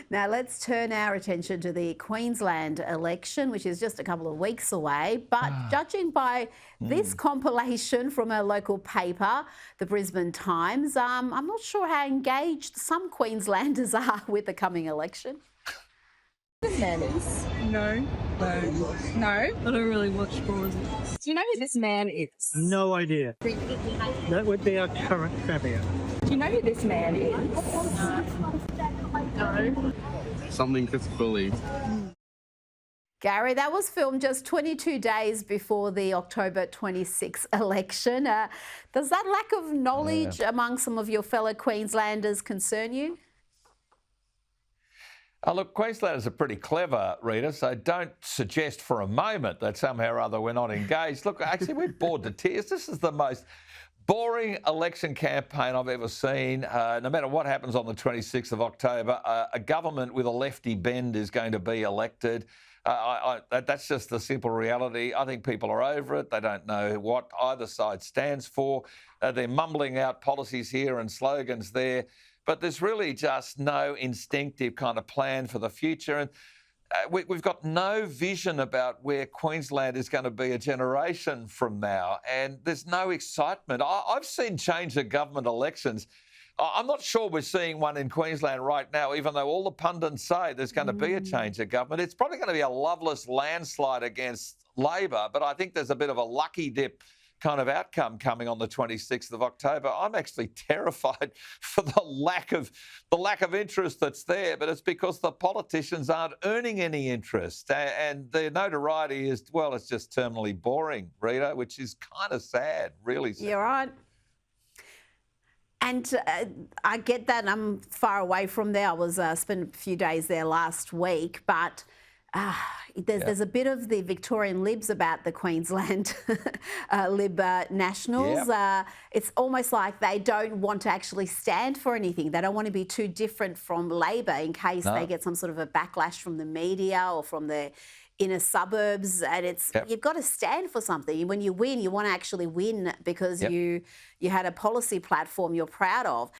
Now let's turn our attention to the Queensland election, which is just a couple of weeks away. But judging by this compilation from a local paper, the Brisbane Times, I'm not sure how engaged some Queenslanders are with the coming election. This man is? No. No? I don't really watch politics. Do you know who this man is? No idea. That would be our current Premier. Do you know who this man is? No. Something just fully. Gary, that was filmed just 22 days before the October 26 election. Does that lack of knowledge among some of your fellow Queenslanders concern you? Look, Queenslanders are pretty clever, Rita, so don't suggest for a moment that somehow or other we're not engaged. Look, actually, we're bored to tears. This is the most boring election campaign I've ever seen. No matter what happens on the 26th of October, a government with a lefty bend is going to be elected. That's just the simple reality. I think people are over it. They don't know what either side stands for. They're mumbling out policies here and slogans there. But there's really just no instinctive kind of plan for the future. And we've got no vision about where Queensland is going to be a generation from now. And there's no excitement. I've seen change of government elections. I'm not sure we're seeing one in Queensland right now, even though all the pundits say there's going to be a change of government. It's probably going to be a loveless landslide against Labor, but I think there's a bit of a lucky dip kind of outcome coming on the 26th of October. I'm actually terrified for the lack of interest that's there, but it's because the politicians aren't earning any interest, and their notoriety is, well, it's just terminally boring, Rita, which is kind of sad, really sad. You're right. And I get that. I'm far away from there. I was spent a few days there last week, but there's a bit of the Victorian Libs about the Queensland Lib Nationals. It's almost like they don't want to actually stand for anything. They don't want to be too different from Labor in case they get some sort of a backlash from the media or from the inner suburbs. And it's you've got to stand for something. When you win, you want to actually win because you had a policy platform you're proud of.